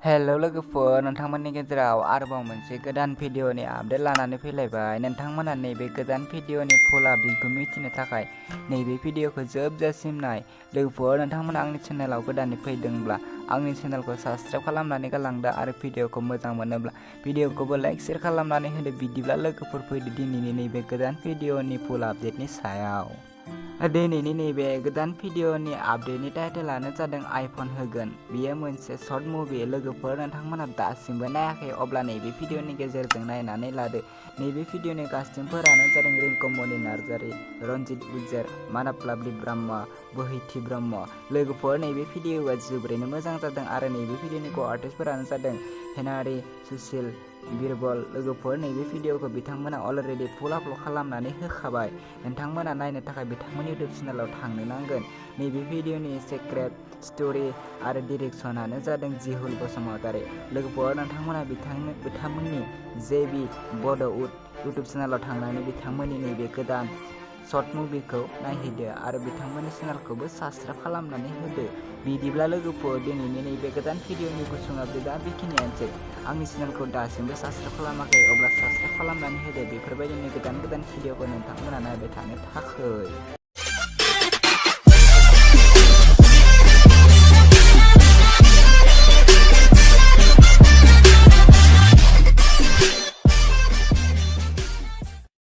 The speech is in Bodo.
हेल' लोगोफोर, नोंथांमोननि गेजेराव आरोबाव मोनसे गोदान भिडिअनि आपडेट लानानै फैलायबाय। नोंथांमोना नैबे गोदान भिडिअनि फुल आपडेटखौ मिथिनो थाखाय नैबे भिडिअखौ जोबजासिम नाय। लोगोफोर, नोंथांमोना आंनि चेनेलाव गोदानै फैदोंब्ला आंनि चेनेलखौ साबस्क्राइब खालामनानै गालांदो आरो भिडिअखौ मोजां मोनोब्ला भिडिअखौबो लाइक शेयार खालामनानै होदो। बिदिब्ला लोगोफोर, फैदो दिनैनि नैबे गोदान भिडिअनि फुल आपडेटनि सायाव। दिनैनि नैबे गोदान भिडिअनि आपडेटनि टाइटेलानो जादों आइफन होगोन। बेयो मोनसे सर्ट मुभि। लोगोफोर, नोंथांमोना दासिमबो नायाखै अब्ला नैबे भिडिअनि गेजेरजों नायनानै लादो। नैबे भिडिअनि कास्टिंफोरानो जादों रिंकमनि नार्जारी, रनजित उज्जर, मानब लाभलि ब्रह्म, बोहैथि ब्रह्म। लोगोफोर, नैबे भिडिअआ जोबोरैनो मोजां जादों आरो नैबे भिडिअनि को-आर्टिस्टफोरानो जादों हेनारी, सुशील, बिरबल। लोगोफोर, नैबे भिडिअखौ बिथांमोना अलरेडि फुल आपल'ड खालामनानै होखाबाय। नोंथांमोना नायनो थाखाय बिथांमोननि इउटुब चेनेलाव थांनो नांगोन। नैबे भिडिअनि स्क्रिप्ट, स्ट'रि आरो डिरेक्शनानो जादों जिहुल बसुमतारी। लोगोफोर, नोंथांमोना बिथांमोननि जेबि बड'उड इउटुब चेनेलाव थांनानै बिथांमोननि नैबे गोदान सर्ट मुभिखौ नायहैदो आरो बिथांमोननि चेनेलखौबो साबस्क्राइब खालामनानै होदो। बिदिब्ला लोगोफोर, दिनैनि नैबे गोदान भिडिअनि गुसुं आपडेटआ बेखिनियानोसै। आंनि चेनेलखौ दासिमबो साबस्क्राइब खालामाखै अब्ला साबस्क्राइब खालामनानै होदो बेफोरबायदिनो गोदान भिडिअखौ नोंथांमोना नायबाय थानो थाखाय।